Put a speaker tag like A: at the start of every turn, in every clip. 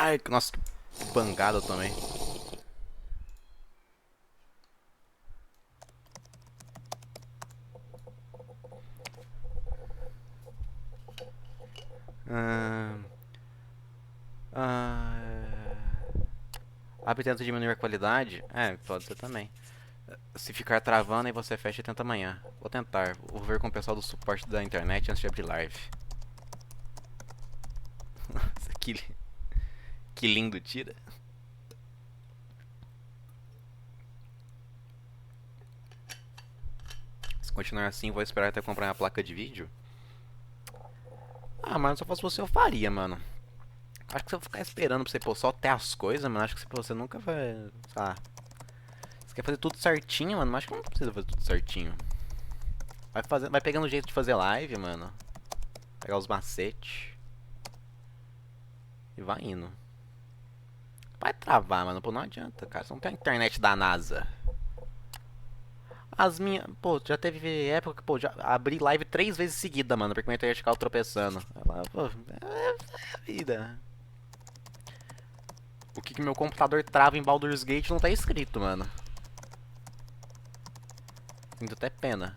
A: Ai, nossa, que bangada eu tomei. Ah, ah, abre e tenta diminuir a qualidade? É, pode ser também. Se ficar travando, aí você fecha e tenta amanhã. Vou tentar. Vou ver com o pessoal do suporte da internet antes de abrir live. Nossa, que lindo, tira. Se continuar assim, vou esperar até comprar uma placa de vídeo. Ah, mano, se eu fosse você, eu faria, mano. Acho que se eu ficar esperando pra você pô, só ter as coisas, mano, acho que você nunca vai. Sei lá. Você quer fazer tudo certinho, mano, mas acho que não precisa fazer tudo certinho. Vai pegando o jeito de fazer live, mano. Pegar os macetes. E vai indo. Vai travar, mano. Pô, não adianta, cara. Você não tem a internet da NASA. As minhas. Pô, já teve época que, pô, já abri live 3 vezes seguida, mano. Porque minha internet ficava tropeçando. Ela, pô, é vida. O que meu computador trava em Baldur's Gate não tá escrito, mano. Sinto até pena.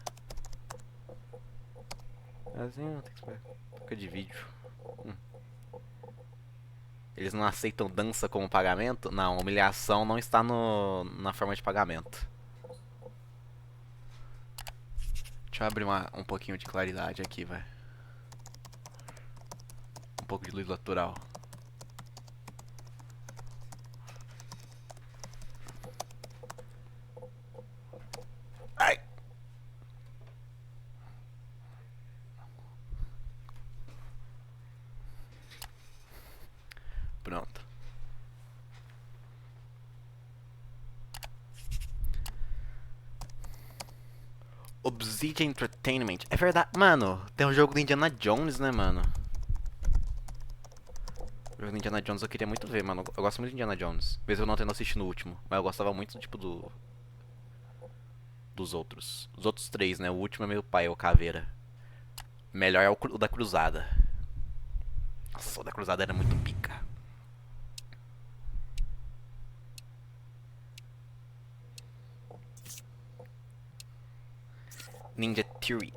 A: Assim, tem que esperar. Fica de vídeo. Eles não aceitam dança como pagamento? Não, humilhação não está na forma de pagamento. Deixa eu abrir um pouquinho de claridade aqui, vai. Um pouco de luz natural. Ai! Pronto. Obsidian Entertainment. É verdade. Mano, tem um jogo do Indiana Jones, né, mano? O jogo do Indiana Jones eu queria muito ver, mano. Eu gosto muito de Indiana Jones. Mesmo eu não tendo assistido no último. Mas eu gostava muito, tipo, dos outros. Os outros três, né? O último é meio pai, é o Caveira. Melhor é o da Cruzada. Nossa, o da Cruzada era muito pica. Ninja Theory.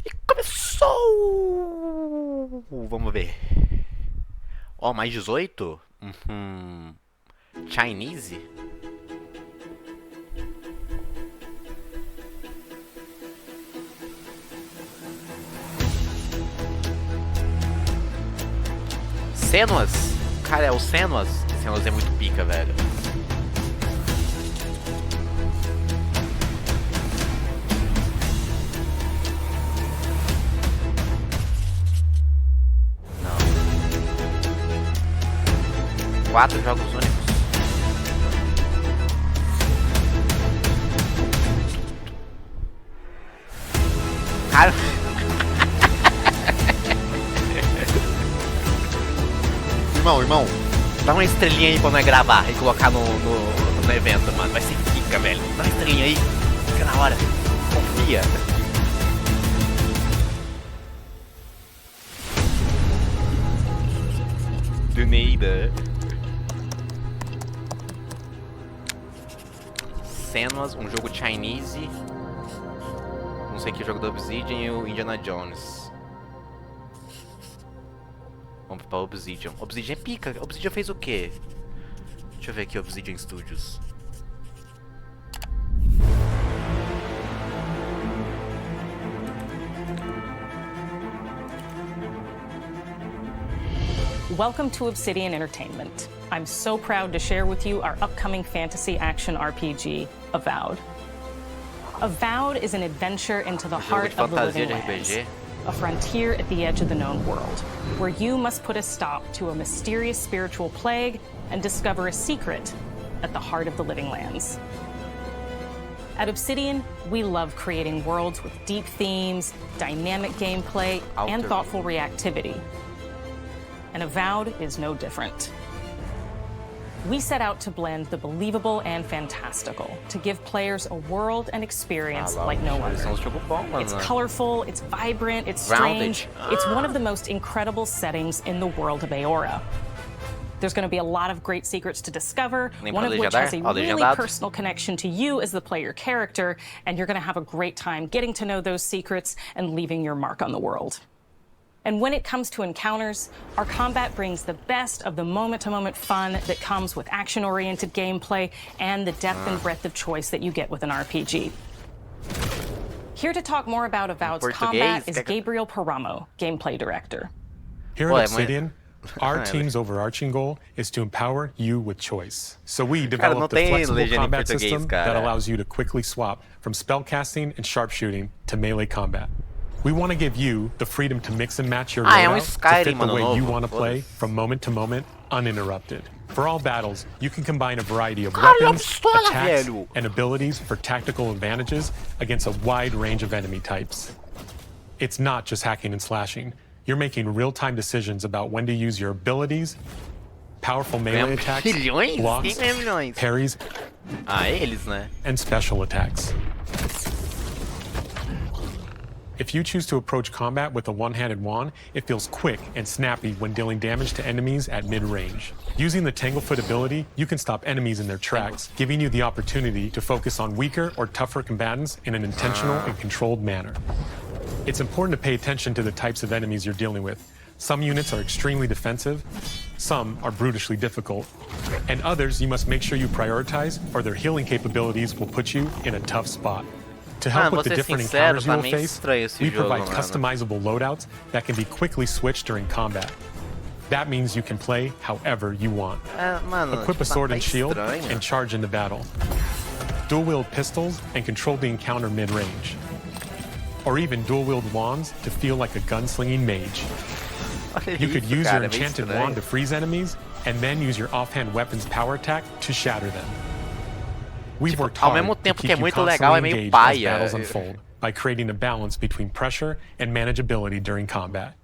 A: E começou! Vamos ver. Ó, mais 18? Chinese? Senuas? Cara, é o Senuas? Senuas é muito pica, velho. Não. 4 jogos únicos. Cara. Irmão, dá uma estrelinha aí pra nós gravar e colocar no evento, mano. Vai ser pica, velho. Dá uma estrelinha aí. Fica na hora. Confia. Do Neida. Senuas, um jogo Chinese. Não sei que jogo do Obsidian e o Indiana Jones. Vamos pra Obsidian. Obsidian é pica. Obsidian fez o quê? Deixa eu ver aqui, Obsidian Studios.
B: Welcome to Obsidian Entertainment. I'm so proud to share with you our upcoming fantasy action RPG, Avowed. Avowed is an adventure into the heart of the living lands. A frontier at the edge of the known world, where you must put a stop to a mysterious spiritual plague and discover a secret at the heart of the living lands. At Obsidian, we love creating worlds with deep themes, dynamic gameplay, and thoughtful reactivity. And Avowed is no different. We set out to blend the believable and fantastical, to give players a world and experience like no other. It's colorful, it's vibrant, it's strange. It's one of the most incredible settings in the world of Eora. There's going to be a lot of great secrets to discover, one of which has a really personal connection to you as the player character, and you're going to have a great time getting to know those secrets and leaving your mark on the world. And when it comes to encounters, our combat brings the best of the moment-to-moment fun that comes with action-oriented gameplay and the depth and breadth of choice that you get with an RPG. Here to talk more about Avowed's combat is Gabriel Paramo, gameplay director.
C: Here at Obsidian, our team's overarching goal is to empower you with choice. So we developed a flexible combat system that allows you to quickly swap from spellcasting and sharpshooting to melee combat. We want to give you the freedom to mix and match your loadout to fit the way you want to play from moment to moment, uninterrupted. For all battles, you can combine a variety of weapons, attacks, and abilities for tactical advantages against a wide range of enemy types. It's not just hacking and slashing. You're making real-time decisions about when to use your abilities, powerful melee attacks, blocks, parries, and special attacks. If you choose to approach combat with a one-handed wand, it feels quick and snappy when dealing damage to enemies at mid-range. Using the Tanglefoot ability, you can stop enemies in their tracks, giving you the opportunity to focus on weaker or tougher combatants in an intentional and controlled manner. It's important to pay attention to the types of enemies you're dealing with. Some units are extremely defensive, some are brutishly difficult, and others you must make sure you prioritize, or their healing capabilities will put you in a tough spot. To help with the different encounters you will face, we provide customizable loadouts that can be quickly switched during combat. That means you can play however you want. Equip a sword and shield and charge into battle. Dual-wield pistols and control the encounter mid-range. Or even dual-wield wands to feel like a gunslinging mage. You could use your enchanted wand to freeze enemies, and then use your offhand weapon's power attack to shatter them. We've worked hard to keep you constantly engaged as battles unfold by creating a balance between pressure and manageability during combat.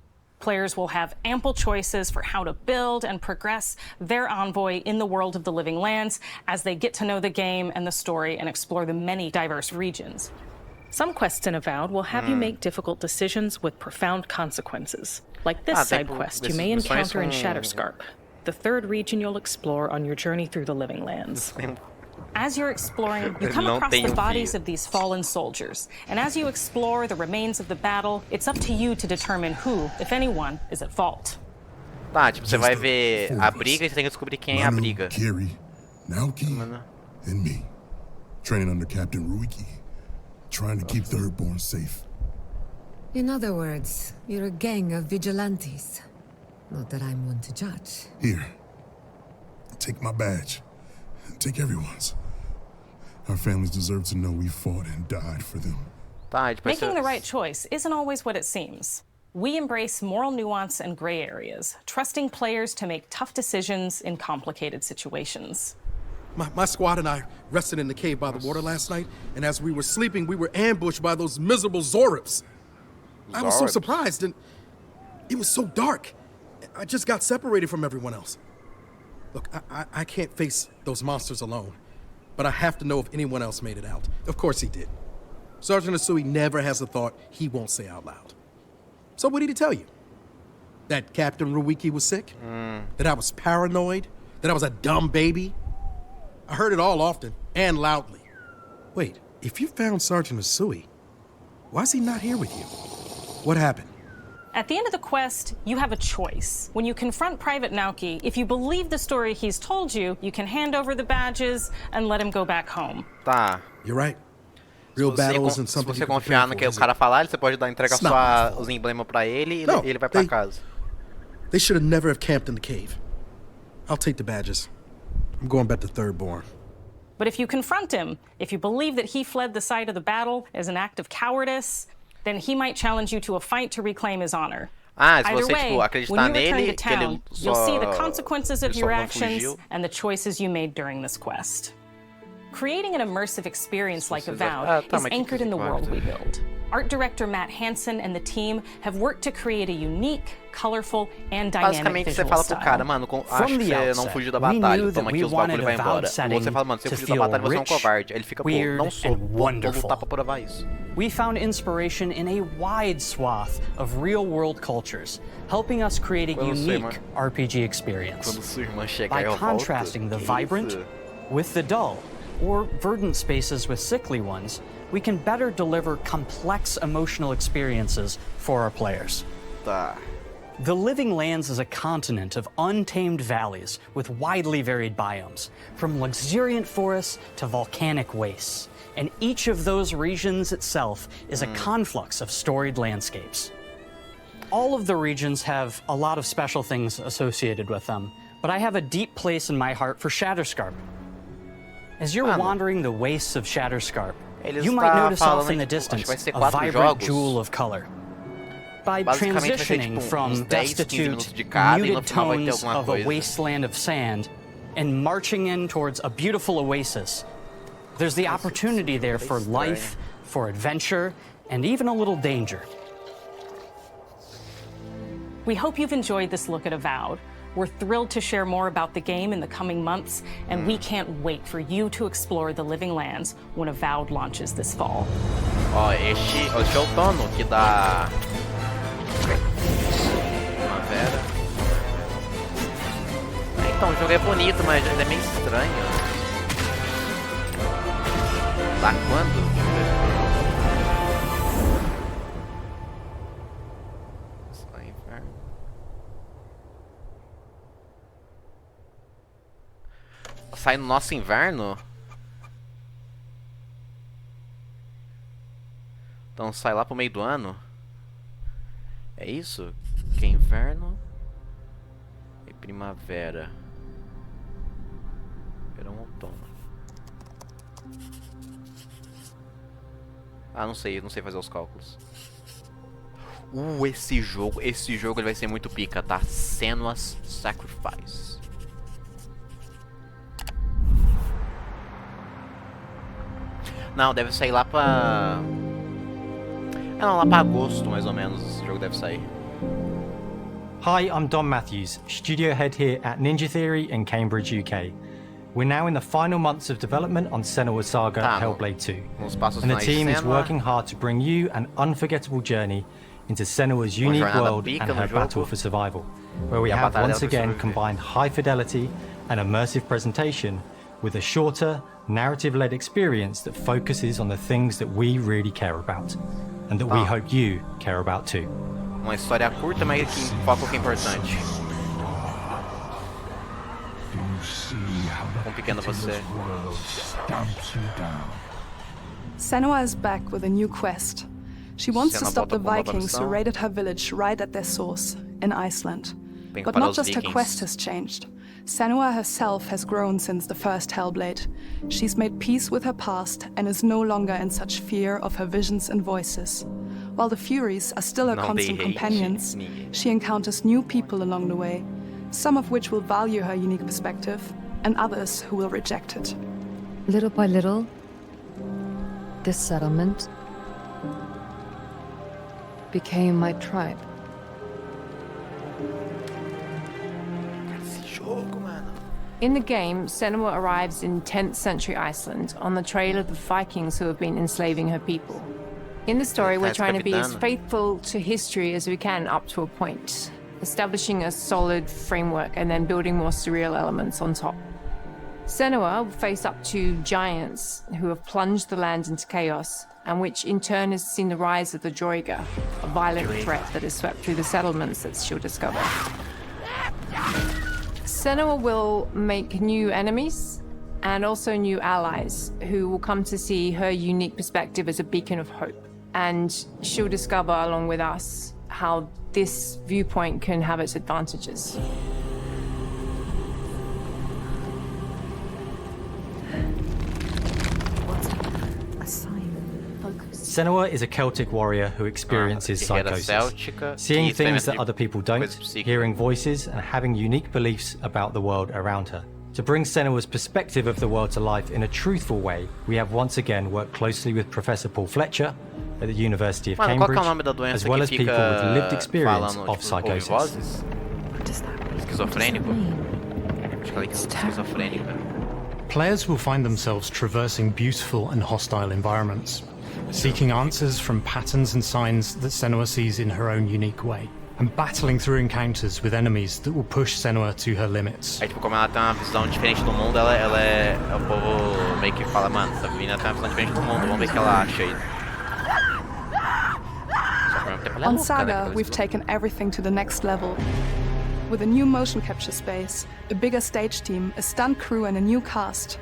B: Players will have ample choices for how to build and progress their envoy in the world of the Living Lands as they get to know the game and the story and explore the many diverse regions. Some quests in Avowed will have you make difficult decisions with profound consequences, like this side quest you may encounter in Shatterscarp, the third region you'll explore on your journey through the Living Lands. As you're exploring, you come across the bodies of these fallen soldiers, and as you explore the remains of the battle, it's up to you to determine who, if anyone, is at fault.
A: Tá, tipo, você vai ver a briga e você tem que descobrir quem é a briga.
D: Kiri, Naoki, and me, training under Captain Ruiki, trying to keep Thirdborn safe.
E: In other words, you're a gang of vigilantes. Not that I'm one to judge.
D: Here, take my badge. Take everyone's. Our families deserve to know we fought and died for them.
B: Making the right choice isn't always what it seems. We embrace moral nuance and gray areas, trusting players to make tough decisions in complicated situations.
F: My squad and I rested in the cave by the water last night, and as we were sleeping, we were ambushed by those miserable Zorips. I was so surprised, and it was so dark. I just got separated from everyone else. Look, I can't face those monsters alone, but I have to know if anyone else made it out. Of course he did. Sergeant Asui never has a thought he won't say out loud. So what did he tell you? That Captain Ruiki was sick? That I was paranoid? That I was a dumb baby? I heard it all often and loudly. Wait, if you found Sergeant Asui, why is he not here with you? What happened?
B: At the end of the quest, you have a choice. When you confront Private Naoki, if you believe the story he's told you, you can hand over the badges and let him go back home.
A: Tá.
F: You're right. Real battles and something
A: se você confiar no que o cara falar, você pode entregar os emblemas pra ele e ele vai pra casa.
F: They should have never have camped in the cave. I'll take the badges. I'm going back to Thirdborn.
B: But if you confront him, if you believe that he fled the site of the battle as an act of cowardice, then he might challenge you to a fight to reclaim his honor.
A: Se você, tipo, acreditar nele,
B: que ele só, you'll see the consequences of your actions and the choices you made during this quest. Creating an immersive experience like Avowed is anchored in the world we build. Art director Matt Hansen and the team have worked to create a unique, colorful, and dynamic
A: Basicamente você
B: visual
A: fala pro cara,
B: style.
A: mano, acho que você não fugiu da batalha, toma aqui os bagulho e vai embora. Ou você fala, mano, você fugiu da batalha, você é um covarde. Aí ele fica, pô, não sou, vou lutar pra provar isso.
G: We found inspiration in a wide swath of real-world cultures, helping us create a unique RPG experience.
A: Quando sua irmã chegar,
G: By
A: eu volto.
G: contrasting the vibrant with the dull, or verdant spaces with sickly ones, we can better deliver complex emotional experiences for our players.
A: Tá.
G: The Living Lands is a continent of untamed valleys with widely varied biomes, from luxuriant forests to volcanic wastes. And each of those regions itself is a conflux of storied landscapes. All of the regions have a lot of special things associated with them, but I have a deep place in my heart for Shatterscarp. As you're wandering the wastes of Shatterscarp, you might notice off in the distance a vibrant jewel of color. By transitioning from destitute, muted tones of a wasteland of sand and marching in towards a beautiful oasis, there's the opportunity there for life, for adventure, and even a little danger.
B: We hope you've enjoyed this look at Avowed. We're thrilled to share more about the game in the coming months, and we can't wait for you to explore the Living Lands when Avowed launches this fall.
A: Ó, este é o outono que dá... Primavera. Então, o jogo é bonito, mas ele é meio estranho. Tá quando? Sai no nosso inverno? Então sai lá pro meio do ano? É isso? Que é inverno e primavera. Verão, outono. Ah, não sei fazer os cálculos. Esse jogo ele vai ser muito pica, tá? Senua's Sacrifice. Não, deve sair lá pra... não, lá pra agosto, mais ou menos, esse jogo deve sair.
H: Hi, I'm Dom Matthews, studio head here at Ninja Theory in Cambridge, UK. We're now in the final months of development on Senua's Saga Hellblade 2, and the team is working hard to bring you an unforgettable journey into Senua's unique world and her battle for survival, where we have once again combined high fidelity and immersive presentation with a shorter, narrative-led experience that focuses on the things that we really care about, and that we hope you care about too.
A: Uma história curta, mas que foca o que é importante. Quão pequeno você.
I: Senua is back with a new quest. She wants to stop the Vikings who raided her village right at their source, in Iceland. But not just her quest has changed. Senua herself has grown since the first Hellblade. She's made peace with her past and is no longer in such fear of her visions and voices. While the Furies are still her constant companions, she encounters new people along the way, some of which will value her unique perspective, and others who will reject it.
E: Little by little, this settlement became my tribe.
J: In the game, Senua arrives in 10th century Iceland on the trail of the Vikings who have been enslaving her people. In the story, we're trying to be as faithful to history as we can up to a point, establishing a solid framework and then building more surreal elements on top. Senua will face up to giants who have plunged the land into chaos, and which in turn has seen the rise of the Droiga, a violent threat that has swept through the settlements that she'll discover. Senua will make new enemies and also new allies who will come to see her unique perspective as a beacon of hope. And she'll discover, along with us, how this viewpoint can have its advantages.
H: Senua is a Celtic warrior who experiences psychosis, seeing things that other people don't, hearing voices, and having unique beliefs about the world around her. To bring Senua's perspective of the world to life in a truthful way, we have once again worked closely with Professor Paul Fletcher, at the University of Cambridge, as well as people with lived experience of psychosis.
A: Esquizofrênico. Acho que ela é esquizofrênica.
K: Players will find themselves traversing beautiful and hostile environments, seeking answers from patterns and signs that Senua sees in her own unique way, and battling through encounters with enemies that will push Senua to her limits.
A: Aí, tipo, como ela tem uma visão diferente do mundo, o povo meio que fala, mano, essa menina tem uma visão diferente do mundo, vamos ver o que ela acha aí.
I: On Saga, we've taken everything to the next level. With a new motion capture space, a bigger stage team, a stunt crew and a new cast.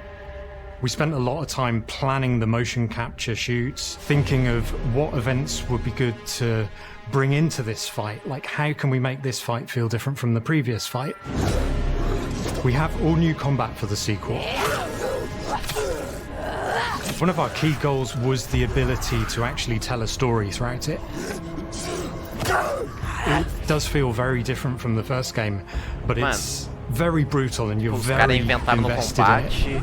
K: We spent a lot of time planning the motion capture shoots, thinking of what events would be good to bring into this fight. Like, how can we make this fight feel different from the previous fight? We have all new combat for the sequel. One of our key goals was the ability to actually tell a story throughout it. It does feel very different from the first game, but it's very brutal and you're very invested in it.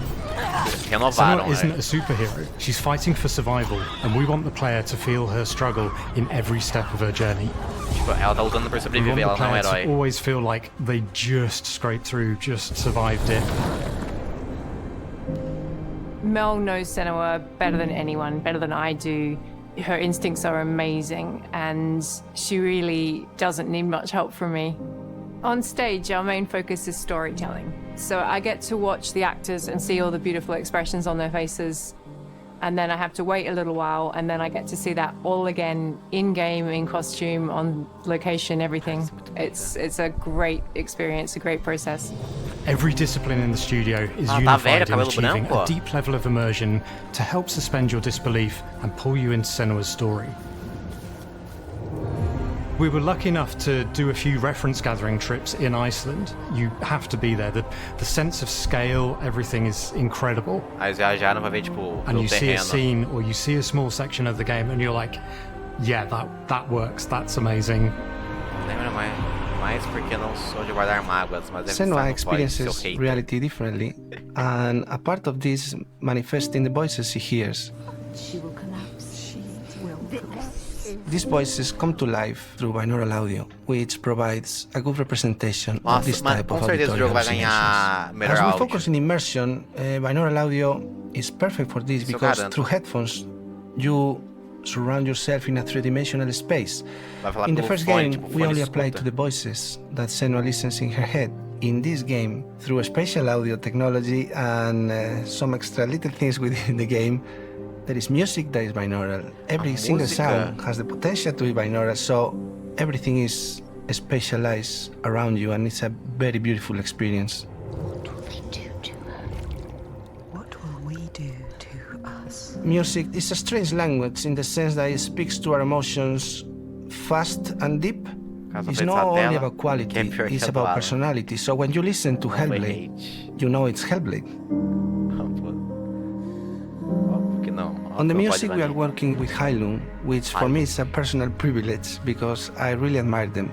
K: Senua isn't a superhero. She's fighting for survival, and we want the player to feel her struggle in every step of her journey.
A: Ela tá lutando pra sobreviver, ela não é herói.
K: To always feel like they just scraped through, just survived it.
J: Mel knows Senua better than anyone, better than I do. Her instincts are amazing, and she really doesn't need much help from me. On stage, our main focus is storytelling. So I get to watch the actors and see all the beautiful expressions on their faces. And then I have to wait a little while, and then I get to see that all again, in-game, in costume, on location, everything. It's a great experience, a great process.
K: Every discipline in the studio is unified in achieving a deep level of immersion to help suspend your disbelief and pull you into Senua's story. We were lucky enough to do a few reference gathering trips in Iceland. You have to be there. The sense of scale, everything is incredible.
A: And
K: you see a scene or you see a small section of the game and you're like, yeah, that works, that's amazing.
L: Senua experiences reality differently, and a part of this manifests in the voices she hears.
M: She will collapse. She will collapse.
L: These voices come to life through binaural audio, which provides a good representation of this type of auditory hallucinations. As we focus in immersion, binaural audio is perfect for this because through headphones, you surround yourself in a three-dimensional space. In the first game, we only applied to the voices that Senua listens in her head. In this game, through spatial audio technology and some extra little things within the game, there is music that is binaural. Every single sound has the potential to be binaural, so everything is spatialized around you, and it's a very beautiful experience.
M: What will they do to her? What will we do to us?
L: Music is a strange language in the sense that it speaks to our emotions fast and deep. It's not only about quality, it's about personality. So when you listen to Hellblade, you know it's Hellblade. On the music, we are working with Heilung, which for me is a personal privilege because I really admire them.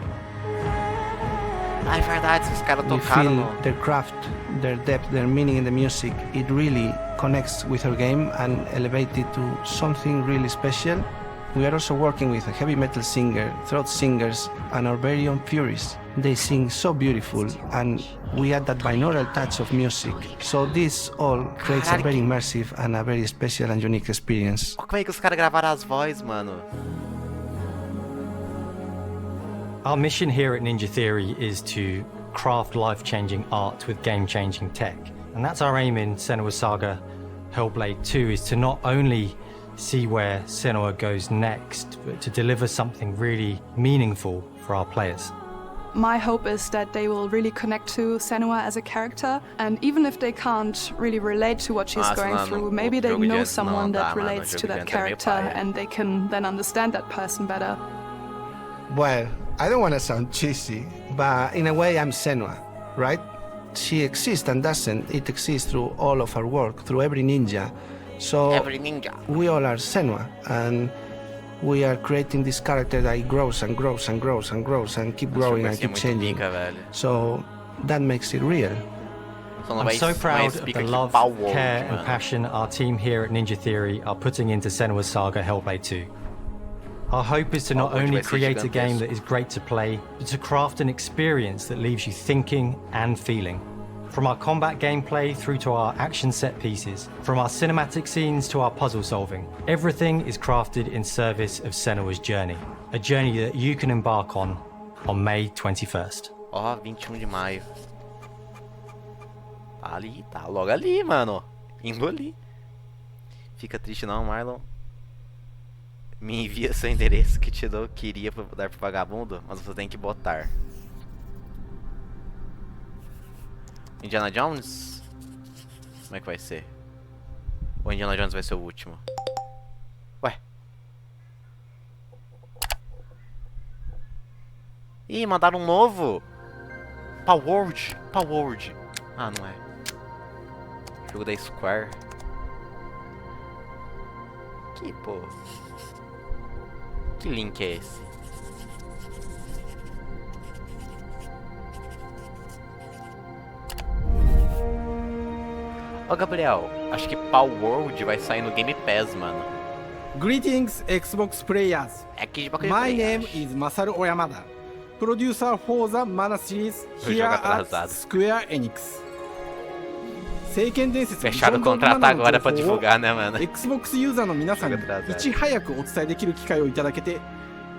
L: You feel their craft, their depth, their meaning in the music. It really connects with our game and elevates it to something really special. We are also working with a heavy metal singer, throat singers, and our very own Furies. They sing so beautiful, and we add that binaural touch of music. So this all creates a very immersive and a very special and unique experience.
A: Como é que os caras gravaram as vozes, mano?
H: Our mission here at Ninja Theory is to craft life-changing art with game-changing tech. And that's our aim in Senua's Saga Hellblade 2, is to not only see where Senua goes next, but to deliver something really meaningful for our players.
I: My hope is that they will really connect to Senua as a character, and even if they can't really relate to what she's going through, maybe they know someone that relates to that character and they can then understand that person better.
L: Well, I don't want to sound cheesy, but in a way I'm Senua, right? She exists and doesn't. It exists through all of our work, through every ninja. So we all are Senua, and we are creating this character that grows and grows and grows and grows and keep growing and keep changing. So that makes it real.
H: I'm so proud of the love, care and passion our team here at Ninja Theory are putting into Senua's Saga Hellblade 2. Our hope is to not only create a game that is great to play, but to craft an experience that leaves you thinking and feeling. From our combat gameplay through to our action set pieces, from our cinematic scenes to our puzzle solving, everything is crafted in service of Senua's journey. A journey that you can embark on May 21st.
A: Ó, 21 de maio. Tá ali, tá logo ali, mano. Indo ali. Fica triste não, Marlon. Me envia seu endereço que te dou, queria dar pro vagabundo, mas você tem que botar. Indiana Jones? Como é que vai ser? Ou Indiana Jones vai ser o último? Ué? Ih, mandaram um novo! Palworld! Palworld! Ah, não é. Jogo da Square. Que pô. Que link é esse? Ó, Gabriel, acho que Palworld vai sair no Game Pass, mano.
N: Greetings, Xbox players. My name is Masaru Oyamada, producer for the Mana series here at Square Enix.
A: Fecharam o contrato agora pra divulgar, né, mano?
N: Xbox ユーザーの皆さんにいち早くお伝えできる機会をいただけて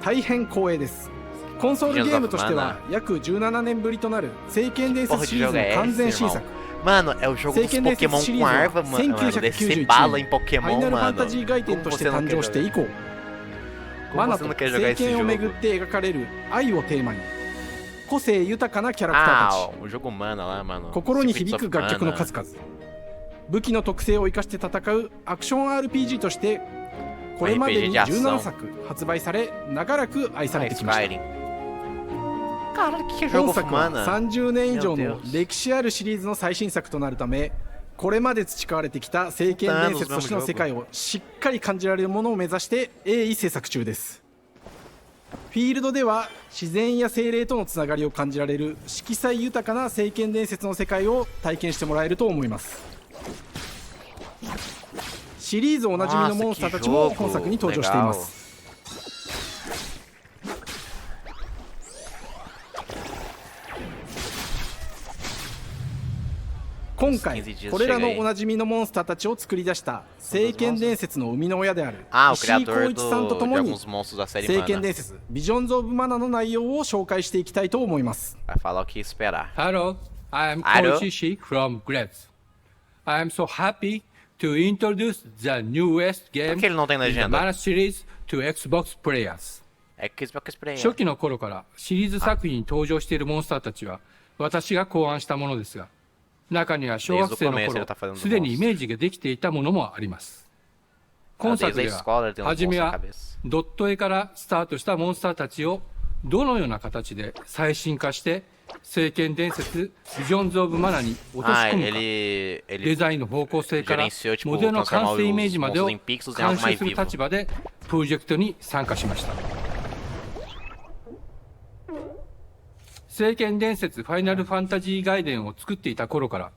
N: 大変光栄です。コンソールゲームとしては約17年ぶりとなる聖剣伝説シリーズの完全新作。
A: Mano, é o jogo dos Pokémon com arma, mano. Descer bala em Pokémon, mano. Como você não quer jogar? Como você não quer jogar esse jogo?
N: 個性豊かなキャラクターたち、
A: o jogo Mana lá, mano.
N: 心に響く楽曲の数々、武器の特性を生かして戦うアクション RPG としてこれまでに17作発売され長らく愛されてきました。本作は30年以上の歴史あるシリーズの最新作となるため、これまで培われてきた聖剣伝説としての世界をしっかり感じられるものを目指して鋭意制作中です。フィールドでは自然や精霊とのつながりを感じられる色彩豊かな聖剣伝説の世界を体験してもらえると思います。シリーズおなじみのモンスターたちも本作に登場しています。今回これらのおなじみのモンスターたちを作り出した聖剣伝説の生みの親である石井浩一さんとともに聖剣伝説ビジョンズ・オブ・マナの内容を紹介していきたいと思います。
O: Hello, I am Koichi Ishii from Grabs. I am so happy to introduce the newest game in the Mana series to Xbox players. 初期の頃からシリーズ作品に登場しているモンスターたちは私が考案したものですが、中には小学生の頃すでにイメージができていたものもあります。今作では初めはドット絵からスタートしたモンスターたちをどのような形で最新化して聖剣伝説ビジョンズ・オブ・マナに落とし込むか、デザインの方向性からモデルの完成イメージまでを監修する立場でプロジェクトに参加しました。聖剣伝説ファイナルファンタジー外伝を作っていた頃から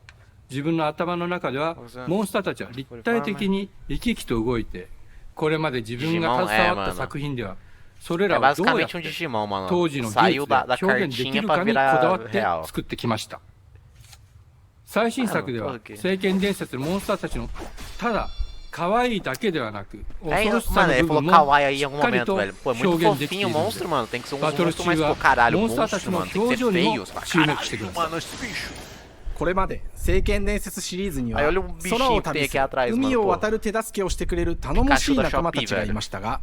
O: 自分の頭の中ではモンスターたちは立体的に生き生きと動いて、これまで自分が携わった作品ではそれらをどうやって当時の技術で表現できるかにこだわって作ってきました。最新作では聖剣伝説のモンスターたちのただ可愛いだけではなく恐ろしさの部分もしっかりと表現できているので、バトル中はモンスターたちの表情にも注目してください。
N: これまで聖剣伝説シリーズには空を旅する海を渡る手助けをしてくれる頼もしい仲間たちがいましたが、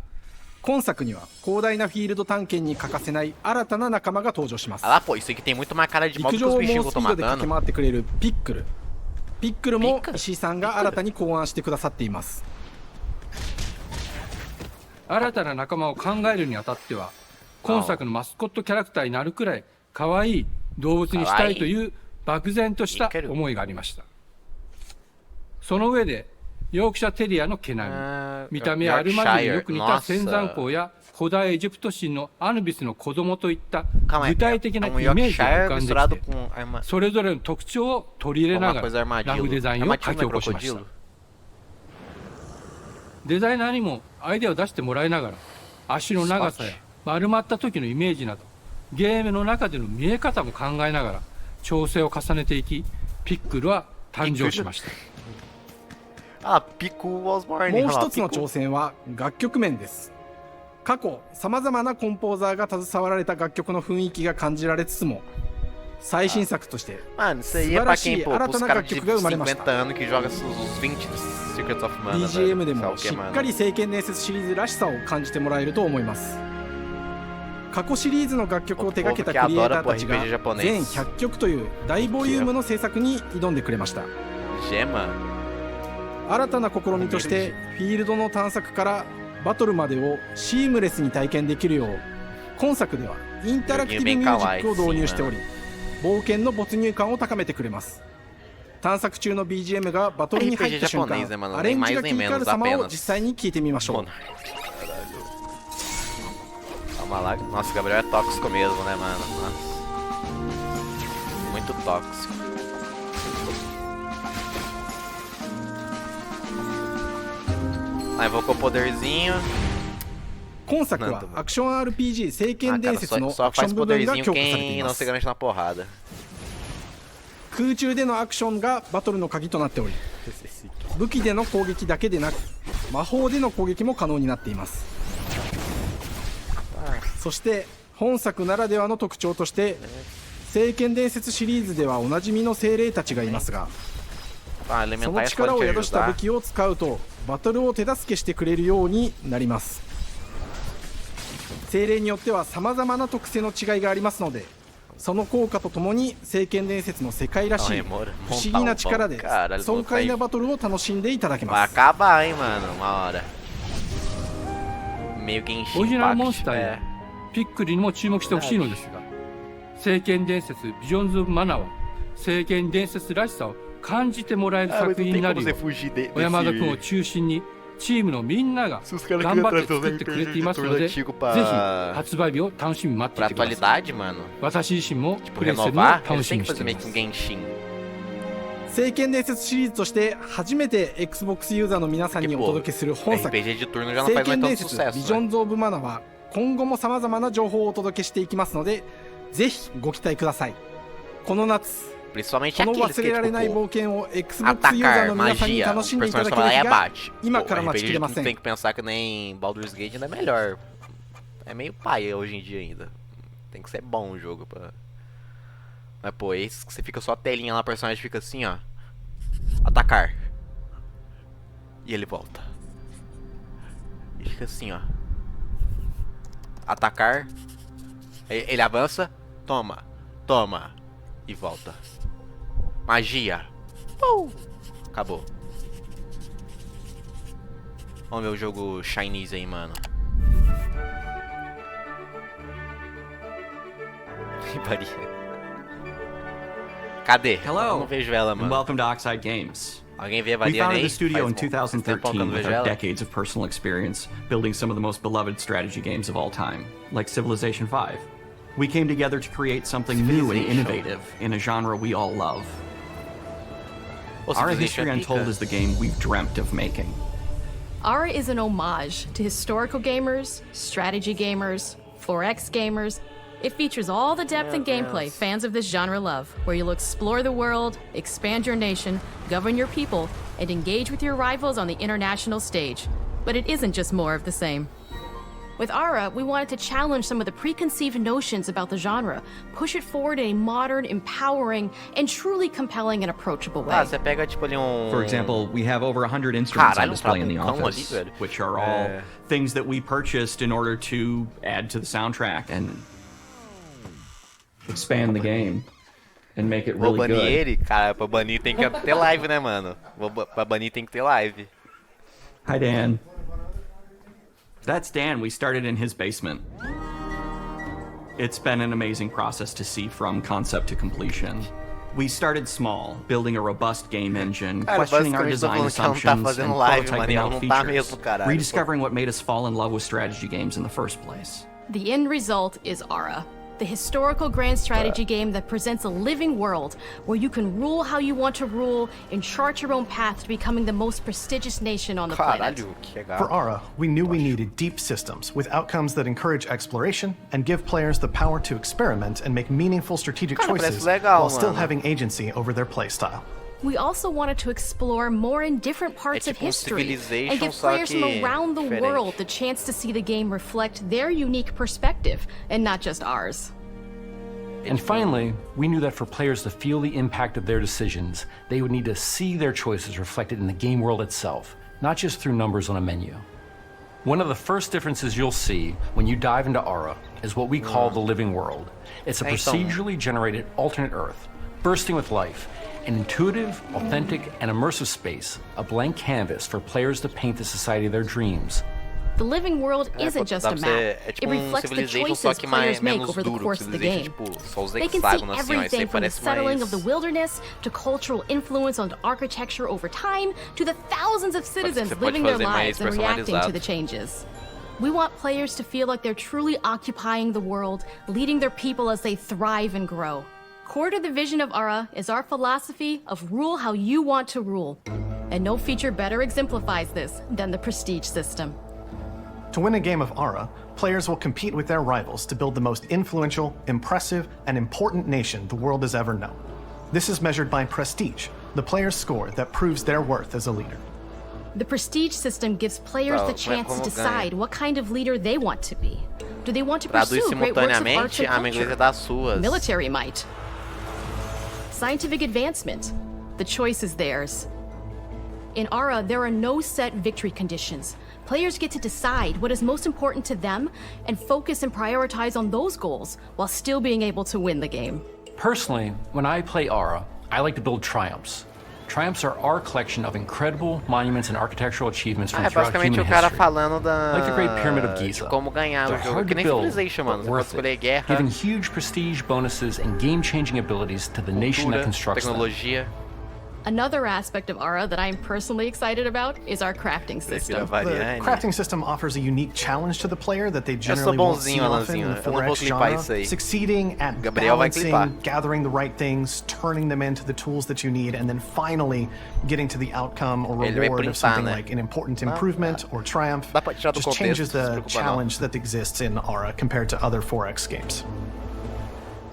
N: 今作には広大なフィールド探検に欠かせない新たな仲間が登場します。陸上を猛スピードで駆け回ってくれるピックル。ピックルも石井さんが新たに考案してくださっています。
O: 新たな仲間を考えるにあたっては今作のマスコットキャラクターになるくらい可愛い動物にしたいという漠然とした思いがありました。その上でヨークシャテリアの毛並み、見た目アルマジによく似た仙山港や古代エジプト神のアヌビスの子供といった具体的なイメージが浮かんできて、それぞれの特徴を取り入れながらラフデザインを書き起こしました。デザイナーにもアイデアを出してもらいながら足の長さや丸まった時のイメージなどゲームの中での見え方も考えながら調整を重ねていき、ピックルは誕生しました。
N: もう一つの挑戦は楽曲面です。過去さまざまなコンポーザーが携わられた楽曲の雰囲気が感じられつつも、最新作として素晴らしい新たな楽曲が生まれました。 BGM でもしっかり聖剣伝説シリーズらしさを感じてもらえると思います。過去シリーズの楽曲を手掛けたクリエイターたちが全100曲という大ボリュームの制作に挑んでくれました。新たな試みとしてフィールドの探索からバトルまでをシームレスに体験できるよう、今作ではインタラクティブミュージックを導入しており、冒険の没入感を高めてくれます。探索中の BGM がバトルに入った瞬間、アレンジが切り替わる様を実際に聞いてみましょう。
A: Calma lá. Nossa, o Gabriel é tóxico mesmo, né, mano? Nossa. Muito tóxico. Aí invocou o poderzinho.
N: 今作はアクション RPG 聖剣伝説のアクション部分が強化されています。空中でのアクションがバトルの鍵となっており、武器での攻撃だけでなく魔法での攻撃も可能になっています。そして本作ならではの特徴として、聖剣伝説シリーズではおなじみの精霊たちがいますが、その力を宿した武器を使うとバトルを手助けしてくれるようになります。精霊によっては様々な特性の違いがありますので、その効果とともに聖剣伝説の世界らしい不思議な力で爽快なバトルを楽しんでいただけます。
O: オリジナルモンスターやピックリにも注目してほしいのですが、聖剣伝説ビジョンズ・オブ・マナは聖剣伝説らしさを感じてもらえる作品になるよう、小山田君を中心にチームのみんなが頑張って作ってくれていますので、ぜひ発売日を楽しみに待っていてください。私自身もプレイするのを楽しみにしています。
N: 聖剣伝説シリーズとして初めて Xbox ユーザーの皆さんにお届けする本作、聖剣伝説ビジョンズ・オブ・マナは今後も様々な情報をお届けしていきますので、ぜひご期待ください。この夏、この忘れられない冒険を Xbox ユーザーの皆さんに楽しんでいただける日が今から待ちきれません。
A: Tem que pensar que nem Baldur's Gate ainda é melhor. É meio paia hoje em dia ainda. Tem que ser bom o jogo pra... Mas pô, esse que você fica só a telinha lá, o personagem fica assim, ó. Atacar. E ele volta. E fica assim, ó. Atacar. Ele avança. Toma. Toma. E volta. Magia. Acabou. Vamos ver o jogo Chinese aí, mano. Cadê?
P: Hello.
A: Não vejo ela, mano.
P: And welcome to Oxide Games.
A: Alguém vê a
P: We
A: Variane
P: founded
A: aí?
P: the studio in 2013 with our
A: ela.
P: decades of personal experience building some of the most beloved strategy games of all time, like Civilization V. We came together to create something new and innovative in a genre we all love. Ara History Untold is the game we've dreamt of making.
Q: Ara is an homage to historical gamers, strategy gamers, 4X gamers. It features all the depth and gameplay fans of this genre love, where you'll explore the world, expand your nation, govern your people, and engage with your rivals on the international stage. But it isn't just more of the same. With Ara, we wanted to challenge some of the preconceived notions about the genre, push it forward in a modern, empowering, and truly compelling and approachable way.
A: Você pega tipo ali
P: For example, we have over 100 instruments on display in the office, which are all things that we purchased in order to add to the soundtrack and expand the game and make it really good.
A: Vou banir ele? Cara, pra banir tem que ter live, né, mano? Pra banir tem que ter live.
P: Hi, Dan. That's Dan. We started in his basement. It's been an amazing process to see from concept to completion. We started small, building a robust game engine, questioning our design assumptions, and prototyping out features, rediscovering what made us fall in love with strategy games in the first place.
Q: The end result is Ara, the historical grand strategy game that presents a living world where you can rule how you want to rule and chart your own path to becoming the most prestigious nation on the planet.
R: For Ara, we knew we needed deep systems with outcomes that encourage exploration and give players the power to experiment and make meaningful strategic choices while still having agency over their playstyle.
Q: We also wanted to explore more in different parts of history and give players from around the world the chance to see the game reflect their unique perspective and not just ours.
S: And finally, we knew that for players to feel the impact of their decisions, they would need to see their choices reflected in the game world itself, not just through numbers on a menu. One of the first differences you'll see when you dive into Ara is what we call the living world. It's a procedurally generated alternate Earth, bursting with life. An intuitive, authentic, and immersive space, a blank canvas for players to paint the society of their dreams.
Q: The living world isn't just a map. It reflects the choices players make over the course of the game. They can see everything from the settling of the wilderness, to cultural influence on architecture over time, to the thousands of citizens living their lives and reacting to the changes. We want players to feel like they're truly occupying the world, leading their people as they thrive and grow. Core to the vision of Ara is our philosophy of rule how you want to rule. And no feature better exemplifies this than the prestige system.
R: To win a game of Ara, players will compete with their rivals to build the most influential, impressive, and important nation the world has ever known. This is measured by prestige, the player's score that proves their worth as a leader.
Q: The prestige system gives players the chance to decide what kind of leader they want to be. Do they want to pursue great works of art and culture? Military might. Scientific advancement. The choice is theirs. In Ara, there are no set victory conditions. Players get to decide what is most important to them and focus and prioritize on those goals while still being able to win the game.
S: Personally, when I play Ara, I like to build triumphs. Triumphs are our collection of incredible monuments and architectural achievements from throughout human history. Like the Great Pyramid of Giza. They're hard to build, but worth it, giving huge prestige bonuses and game-changing abilities to the nation that constructs them.
Q: Another aspect of Ara that I'm personally excited about is our crafting system.
R: The crafting system offers a unique challenge to the player that they generally won't see often in the 4X genre. Succeeding at balancing, gathering the right things, turning them into the tools that you need, and then finally getting to the outcome or reward of something like an important improvement or triumph. Just changes the challenge that exists in Ara compared to other 4X games.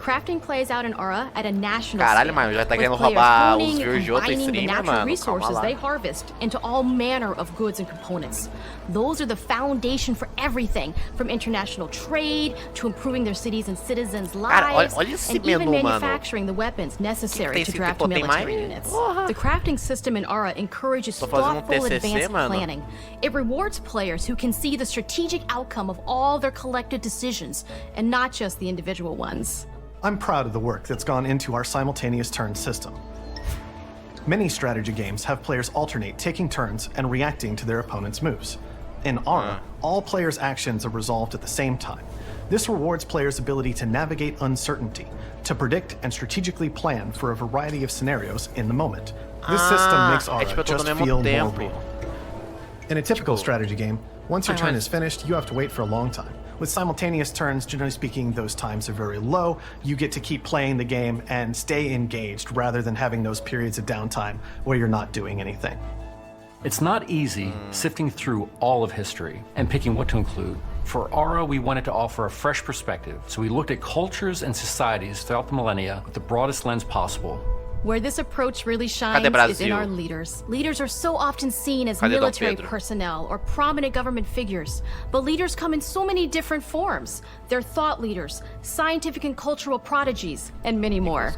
Q: Crafting plays out in Ara at a national scale, with players honing and combining the natural resources they harvest into all manner of goods and components. Those are the foundation for everything, from international trade to improving their cities and citizens' lives, and even manufacturing the weapons necessary to draft military units. The crafting system in Ara encourages thoughtful, advanced planning. It rewards players who can see the strategic outcome of all their collective decisions, and not just the individual ones.
R: I'm proud of the work that's gone into our simultaneous turn system. Many strategy games have players alternate taking turns and reacting to their opponent's moves. In Ara, all players' actions are resolved at the same time. This rewards players' ability to navigate uncertainty, to predict and strategically plan for a variety of scenarios in the moment. This system makes Ara just feel more real. In a typical strategy game, once your turn is finished, you have to wait for a long time. With simultaneous turns, generally speaking, those times are very low. You get to keep playing the game and stay engaged rather than having those periods of downtime where you're not doing anything.
S: It's not easy sifting through all of history and picking what to include. For Ara, we wanted to offer a fresh perspective, so we looked at cultures and societies throughout the millennia with the broadest lens possible.
Q: Where this approach really shines is in our leaders. Leaders are so often seen as military personnel or prominent government figures, but leaders come in so many different forms. They're thought leaders, scientific and cultural prodigies, and many more.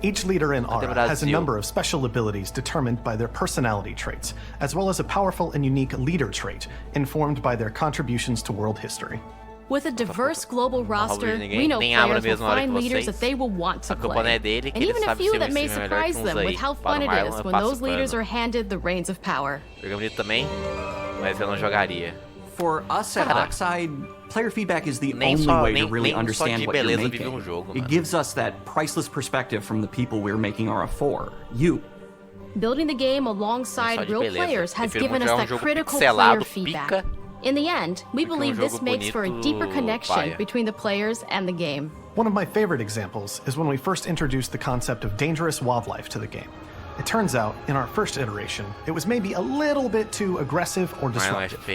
R: Each leader in Ara has a number of special abilities determined by their personality traits, as well as a powerful and unique leader trait informed by their contributions to world history.
Q: With a diverse global roster, we know players will find leaders that they will want to play, and even a few that may surprise them with how fun it is when those leaders are handed the reins of power.
P: For us at Oxide, player feedback is the only way to really understand what you're making. It gives us that priceless perspective from the people we're making Ara for, you.
Q: Building the game alongside real players has given us that critical player feedback. In the end, we believe this makes for a deeper connection between the players and the game.
R: One of my favorite examples is when we first introduced the concept of dangerous wildlife to the game. It turns out, in our first iteration, it was maybe a little bit too aggressive or disruptive.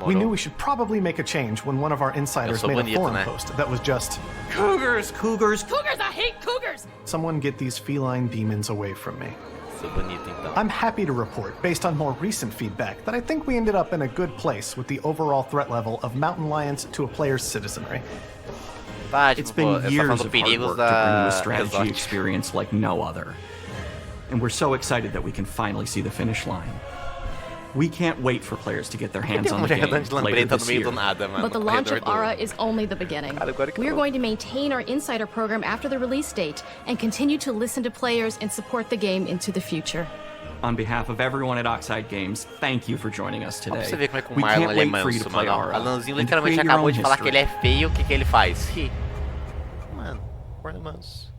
R: We knew we should probably make a change when one of our insiders made a forum post that was just,
Q: "Cougars, cougars, cougars, I hate cougars!"
R: Someone get these feline demons away from me. I'm happy to report, based on more recent feedback, that I think we ended up in a good place with the overall threat level of mountain lions to a player's citizenry.
P: It's been years of hard work to bring you a strategy experience like no other. And we're so excited that we can finally see the finish line. We can't wait for players to get their hands on the game later this year.
Q: But the launch of ARA is only the beginning. We are going to maintain our insider program after the release date and continue to listen to players and support the game into the future.
P: On behalf of everyone at Oxide Games, thank you for joining us today. We can't wait for you to play ARA.
A: Alanzinho literalmente acabou de falar que ele é feio, o que ele faz? Ri. Mano, Alan manso.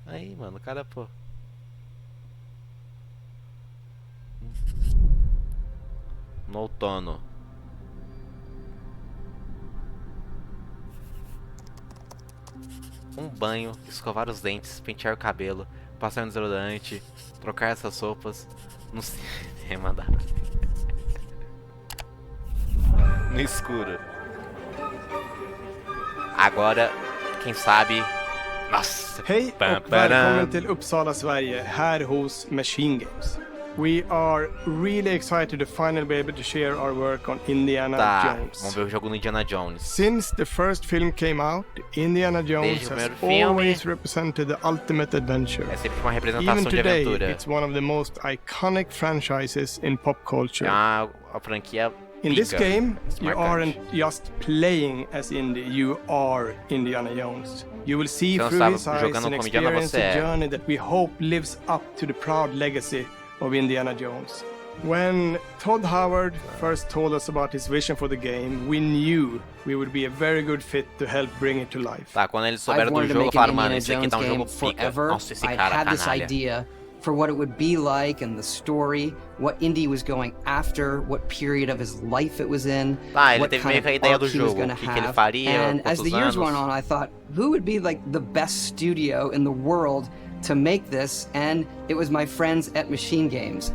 A: Aí, mano, o cara, pô. No outono. Um banho, escovar os dentes, pentear o cabelo, passar um desodorante, trocar essas roupas no cinema da... no escuro. Agora, quem sabe... Nossa!
T: Hej och välkommen till Uppsala, Sverige, här hos Machine Games. We are really excited to finally be able to share our work on Indiana Jones.
A: Vamos ver o jogo no Indiana Jones.
T: Since the first film came out, Indiana Jones has always represented the ultimate adventure.
A: É sempre uma representação
T: Even
A: de
T: today,
A: aventura.
T: it's one of the most iconic franchises in pop culture.
A: A franquia
T: in this game, you aren't just playing as Indy, you are Indiana Jones. You will see through his eyes and experience a journey that we hope lives up to the proud legacy of Indiana Jones. When Todd Howard first told us about his vision for the game, we knew we would be a very good fit to help bring it to life.
A: Tá, quando eles souberam do jogo, falaram, mano, esse aqui tá um jogo pica. Nossa, esse cara
U: I had this idea for what it would be like and the story, what Indy was going after, what period of his life it was in, what kind of arc he was going to have. And as the years went on, I thought, who would be like the best studio in the world to make this? And it was my friends at Machine Games.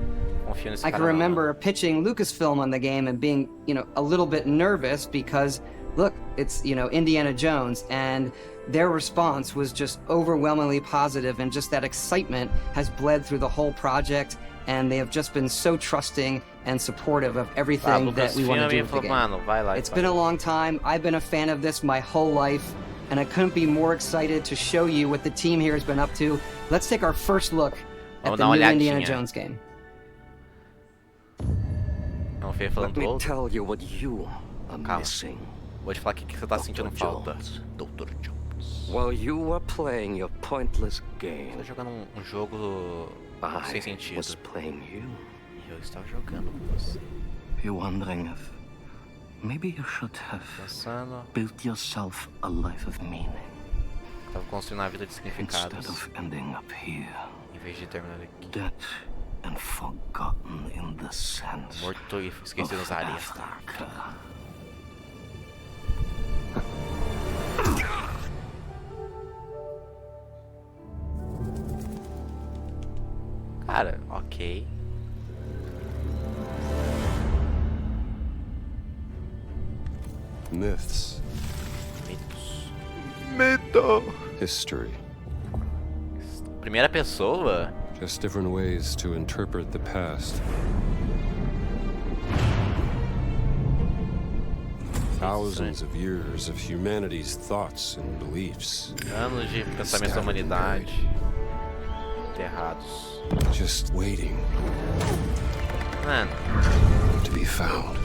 U: I can remember pitching Lucasfilm on the game and being, a little bit nervous because, look, it's, Indiana Jones, and their response was just overwhelmingly positive, and just that excitement has bled through the whole project, and they have just been so trusting and supportive of everything that we want to do with the game. It's been a long time. I've been a fan of this my whole life, and I couldn't be more excited to show you what the team here has been up to. Let's take our first look at the new Indiana Jones game.
V: Let me tell you what you are missing.
A: Vou te falar o que você tá sentindo falta, Dr. Jones.
V: While you were playing your pointless game,
A: tô jogando um jogo sem sentido.
V: Was playing you.
A: E eu estava jogando com você.
V: You're wondering if maybe you should have built yourself a life of meaning.
A: Tava construindo uma vida de significados.
V: Instead of ending up here.
A: Em vez de terminar aqui.
V: Dead and forgotten in the sense
A: morto e esquecido nas areias. Cara, ok.
W: Myths.
A: Mito.
W: History.
A: Primeira pessoa.
W: Just different ways to interpret the past. Thousands of years of humanity's thoughts and beliefs.
A: Anos de pensamento da humanidade. Enterrados.
W: Just waiting.
A: Mano.
W: To be found.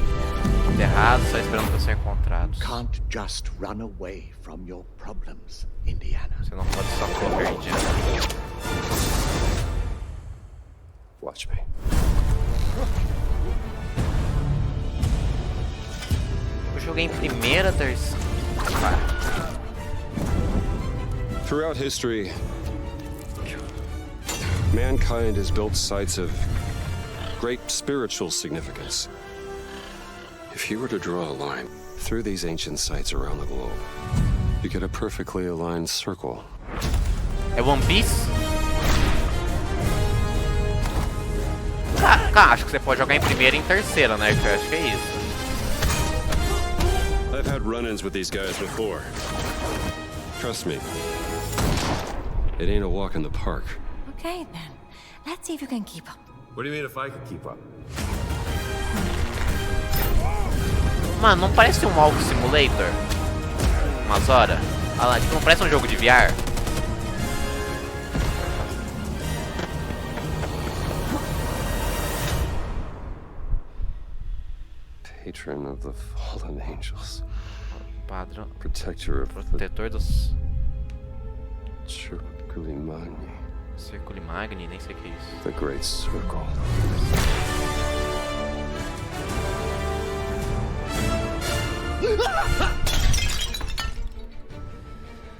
A: Enterrados, só esperando para ser encontrados.
X: Can't just run away from your problems, Indiana.
A: Você não pode só correr, Indiana.
W: Watch me.
A: Eu joguei em primeira, terceira.
W: Throughout history, mankind has built sites of great spiritual significance. If you were to draw a line through these ancient sites around the globe, you get a perfectly aligned circle.
A: É One Piece? Cara, acho que você pode jogar em primeira e em terceira, né? Eu acho que é isso.
W: I've had run-ins with these guys before. Trust me, it ain't a walk in the park.
C: Okay, then. Let's see if you can keep up.
W: What do you mean if I can keep up?
A: Mano, não parece um Walk Simulator? Umas horas? Olha lá, tipo, não parece um jogo de VR?
W: Patron of the fallen angels.
A: Padrão.
W: Protector of
A: Protetor dos...
W: Circuli Magni.
A: Circuli Magni, nem sei o que é isso.
W: The Great Circle.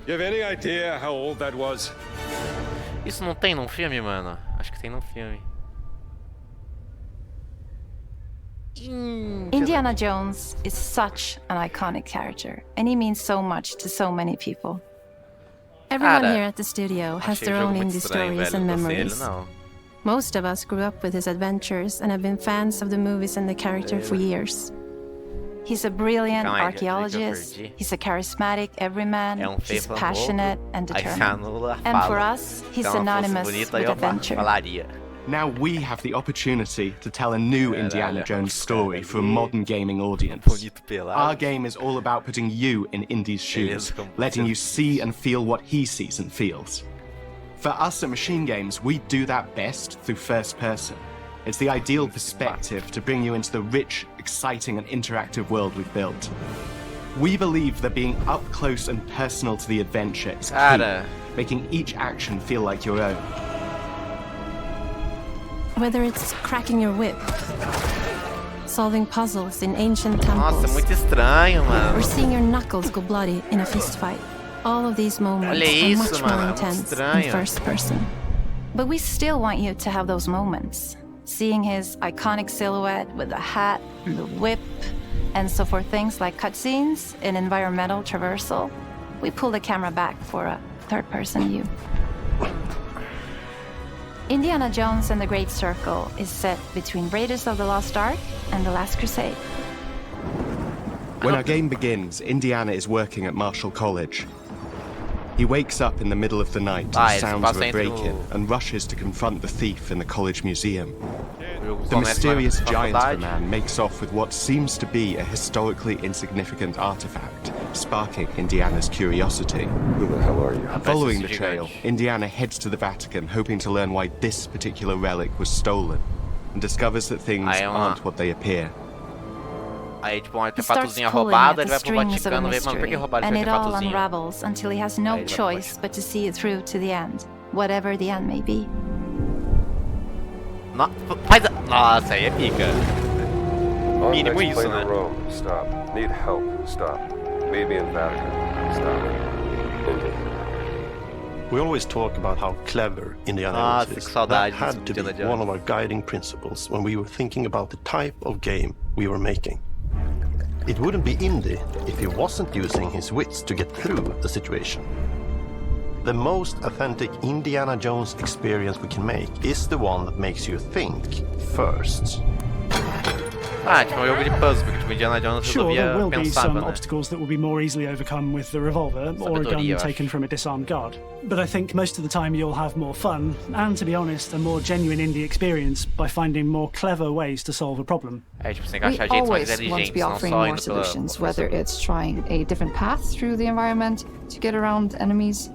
W: You have any idea how old that was?
A: Isso não tem num filme, mano? Acho que tem num filme.
J: Indiana Jones is such an iconic character, and he means so much to so many people. Everyone here at the studio has their own indie stories and memories. Most of us grew up with his adventures and have been fans of the movies and the character for years. He's a brilliant archaeologist, he's a charismatic everyman, he's passionate and determined. And for us, he's synonymous with adventure.
D: Now we have the opportunity to tell a new Indiana Jones story for a modern gaming audience. Our game is all about putting you in Indy's shoes, letting you see and feel what he sees and feels. For us at Machine Games, we do that best through first person. It's the ideal perspective to bring you into the rich, exciting and interactive world we've built. We believe that being up close and personal to the adventure is key, making each action feel like your own.
J: Whether it's cracking your whip, solving puzzles in ancient temples,
A: Nossa, muito estranho, mano.
J: Or seeing your knuckles go bloody in a fist fight, all of these moments are much more intense in first person. But we still want you to have those moments. Seeing his iconic silhouette with the hat, the whip, and so for things like cutscenes and environmental traversal, we pull the camera back for a third-person view. Indiana Jones and the Great Circle is set between Raiders of the Lost Ark and The Last Crusade.
D: When our game begins, Indiana is working at Marshall College. He wakes up in the middle of the night to sounds of a break-in and rushes to confront the thief in the college museum. The mysterious giant of a man makes off with what seems to be a historically insignificant artifact, sparking Indiana's curiosity.
W: Who the hell are you?
D: Following the trail, Indiana heads to the Vatican, hoping to learn why this particular relic was stolen, and discovers that things aren't what they appear.
A: Aí, tipo, um artefatozinho roubado, ele vai pro Vaticano ver, mano, por que roubaram esse artefatozinho?
J: And it all unravels until he has no choice but to see it through to the end, whatever the end may be.
A: Nossa, aí é pica. Mínimo isso, né?
W: Rome. Stop. Need help. Stop. Maybe in Vatican. Stop. Indy.
F: We always talk about how clever Indiana Jones is. That had to be one of our guiding principles when we were thinking about the type of game we were making. It wouldn't be Indy if he wasn't using his wits to get through the situation. The most authentic Indiana Jones experience we can make is the one that makes you think first.
A: Tipo, um jogo de puzzle, porque tipo, Indiana Jones
G: sure, there will be some
A: né?
G: obstacles that will be more easily overcome with the revolver or a gun taken from a disarmed guard. But I think most of the time you'll have more fun, and to be honest, a more genuine indie experience by finding more clever ways to solve a problem.
Y: We always want to be offering more solutions, whether it's trying a different path through the environment to get around enemies,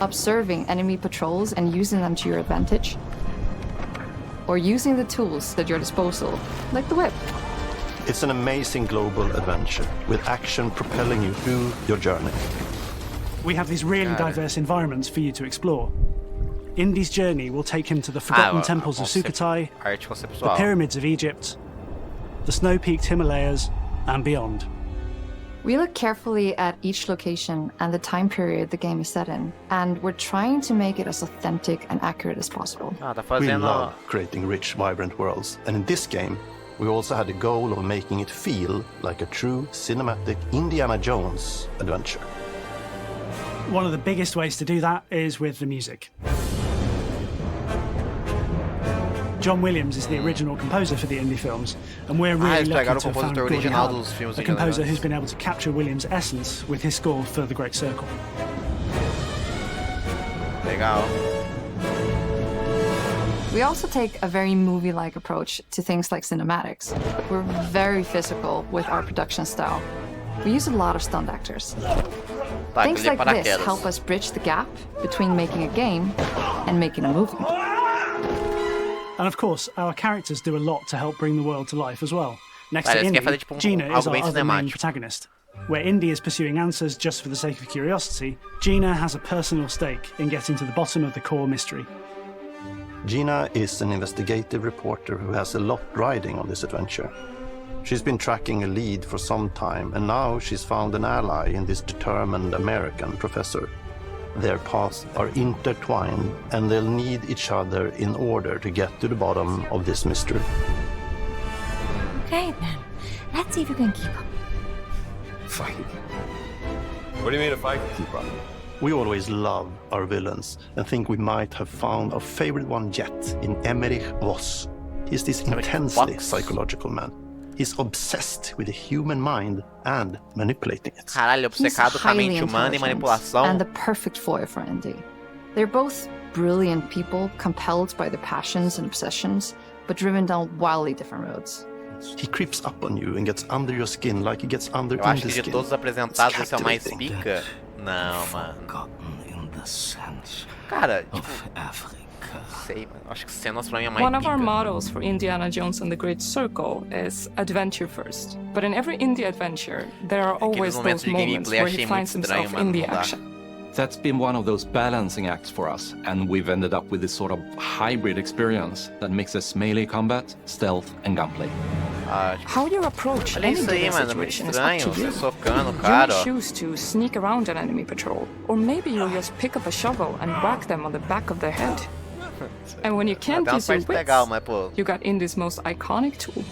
Y: observing enemy patrols and using them to your advantage, or using the tools at your disposal, like the whip.
F: It's an amazing global adventure, with action propelling you through your journey.
G: We have these really diverse environments for you to explore. Indy's journey will take him to the forgotten temples of Sukhothai, the pyramids of Egypt, the snow-peaked Himalayas, and beyond.
Y: We look carefully at each location and the time period the game is set in, and we're trying to make it as authentic and accurate as possible.
F: We love creating rich, vibrant worlds, and in this game, We also had the goal of making it feel like a true cinematic Indiana Jones adventure.
G: One of the biggest ways to do that is with the music. John Williams is the original composer for the indie films, and we're really lucky to have found Gordie Howe, a composer who's been able to capture Williams' essence with his score for The Great Circle.
A: Legal.
Y: We also take a very movie-like approach to things like cinematics. We're very physical with our production style. We use a lot of stunt actors. Things like this help us bridge the gap between making a game and making a movie.
G: And of course, our characters do a lot to help bring the world to life as well. Next to Indy, Gina is our other main protagonist. Where Indy is pursuing answers just for the sake of curiosity, Gina has a personal stake in getting to the bottom of the core mystery.
F: Gina is an investigative reporter who has a lot riding on this adventure. She's been tracking a lead for some time, and now she's found an ally in this determined American professor. Their paths are intertwined, and they'll need each other in order to get to the bottom of this mystery.
C: Okay, then. Let's see if you can keep up.
W: Fight? What do you mean if I can keep up?
F: We always love our villains and think we might have found our favorite one yet in Emmerich Voss. He's this intensely psychological man. He's obsessed with the human mind and manipulating it.
A: Caralho, obcecado com a mente humana e manipulação.
Y: And the perfect foil for Indy. They're both brilliant people, compelled by their passions and obsessions, but driven down wildly different roads.
F: He creeps up on you and gets under your skin like he gets under Indy's skin.
A: Eu acho que de todos os apresentados esse é o mais pica. Não, mano. Cara, tipo, sei, mano. Acho que cenas pra mim é mais
J: One of our mottos for Indiana Jones and the Great Circle is adventure first. But in every indie adventure, there are always those moments where he finds himself in the action.
S: That's been one of those balancing acts for us, and we've ended up with this sort of hybrid experience that mixes melee combat, stealth, and gunplay.
J: How you approach any given situation is up to you. You may choose to sneak around an enemy patrol, or maybe you'll just pick up a shovel and whack them on the back of their head. And when you can't use your wits, you got Indy's most iconic tool.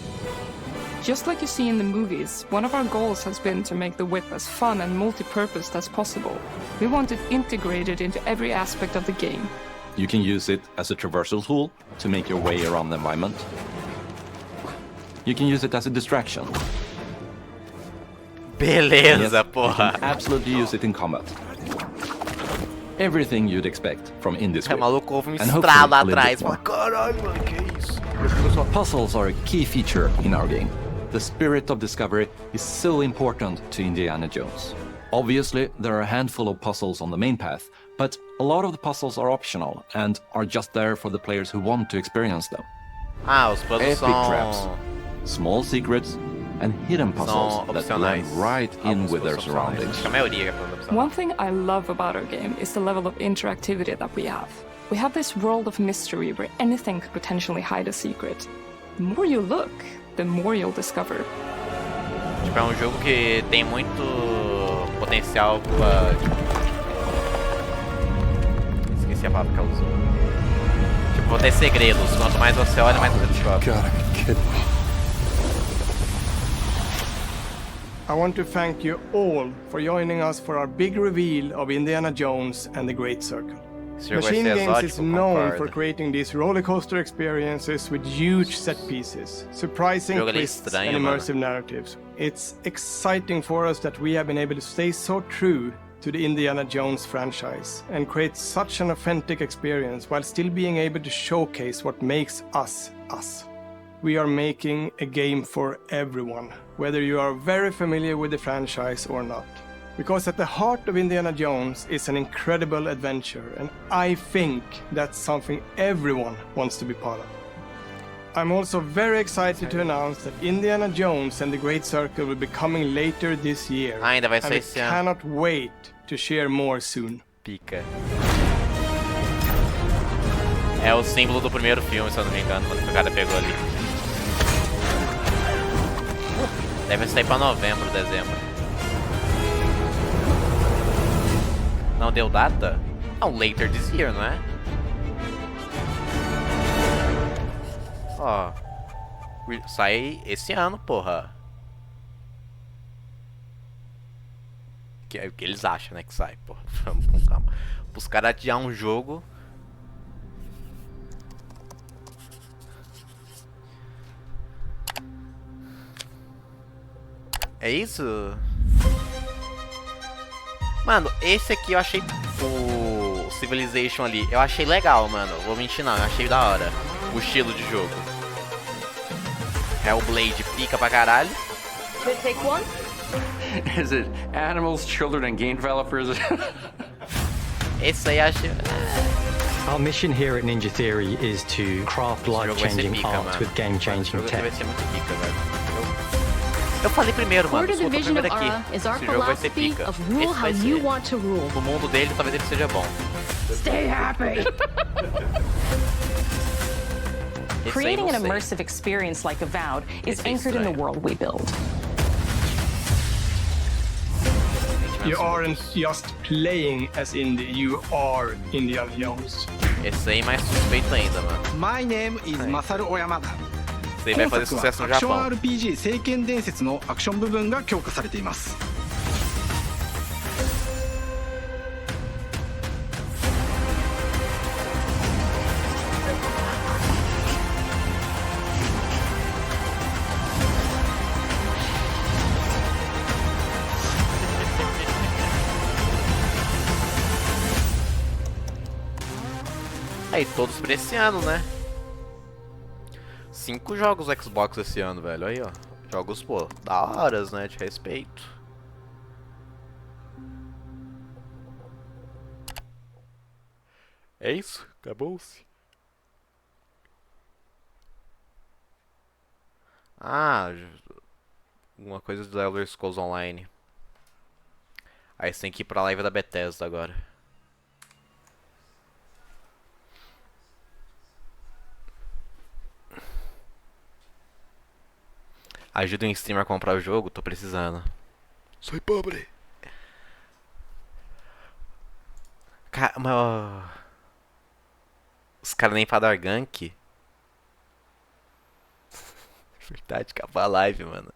J: Just like you see in the movies, one of our goals has been to make the whip as fun and multi-purposed as possible. We want it integrated into every aspect of the game.
S: You can use it as a traversal tool to make your way around the environment. You can use it as a distraction.
A: Beleza, porra.
S: You can absolutely use it in combat. Everything you'd expect from Indy's whip.
A: Maluco houve estrada atrás. Caralho, mano, que isso?
S: Puzzles are a key feature in our game. The spirit of discovery is so important to Indiana Jones. Obviously, there are a handful of puzzles on the main path, but a lot of the puzzles are optional and are just there for the players who want to experience them.
A: Os puzzles
S: são... traps, small secrets, and hidden puzzles that blend right in with their surroundings.
J: One thing I love about our game is the level of interactivity that we have. We have this world of mystery where anything could potentially hide a secret. The more you look, the more you'll discover.
A: Tipo, é jogo que tem muito potencial pra... Esqueci a palavra que ela usou. Tipo, vou ter segredos. Quanto mais você olha, mais você descobre.
T: I want to thank you all for joining us for our big reveal of Indiana Jones and the Great Circle. Machine Games is known for creating these rollercoaster experiences with huge set pieces, surprising twists and immersive narratives. It's exciting for us that we have been able to stay so true to the Indiana Jones franchise and create such an authentic experience while still being able to showcase what makes us us. We are making a game for everyone, whether you are very familiar with the franchise or not. Because at the heart of Indiana Jones is an incredible adventure, and I think that's something everyone wants to be part of. I'm also very excited to announce that Indiana Jones and the Great Circle will be coming later this year.
A: Ainda vai ser
T: and I cannot wait to share more soon.
A: Pica. É o símbolo do primeiro filme, se eu não me engano, quando o cara pegou ali. Deve sair pra novembro, dezembro. Não deu data? Não, later this year, não é? Ó. Sai esse ano, porra. Que é o que eles acham, né, que sai, porra. Vamos com calma. Os caras adiar um jogo. É isso? Mano, esse aqui eu achei... O Civilization ali, eu achei legal, mano. Vou mentir não, eu achei da hora o estilo de jogo. Hellblade pica pra caralho.
B: Should I take one?
S: Is it animals, children and game developers?
A: Esse aí acho...
H: Our mission here at Ninja Theory is to craft life-changing art with game-changing tech.
A: Vai ser muito pica, velho. Eu falei primeiro, mano.
Q: Core to the vision of Ara is our philosophy of rule how you want to rule.
A: No mundo dele, talvez ele seja bom.
B: Stay happy.
E: Creating an immersive experience like Avowed is anchored in the world we build.
T: You aren't just playing as indie, you are Indiana Jones.
A: Esse aí é mais suspeito ainda, mano.
N: My name is Masaru Oyamada.
A: Esse aí vai fazer sucesso no Japão.
N: アクション RPG 聖剣伝説のアクション部分が強化されています。
A: Aí, todos pra esse ano, né? 5 jogos Xbox esse ano, velho. Aí, ó. Jogos, pô, da horas, né? De respeito. É isso? Acabou-se. Ah, alguma coisa do Elder Scrolls Online. Aí você tem que ir pra live da Bethesda agora. Ajuda um streamer a comprar o jogo, tô precisando. Sou pobre. Mas... Os caras nem pra dar gank. Verdade, acabou a live, mano.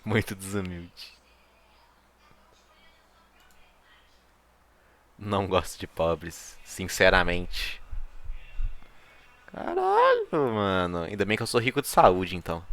A: Muito desumilde. Não gosto de pobres, sinceramente. Caralho, mano. Ainda bem que eu sou rico de saúde, então.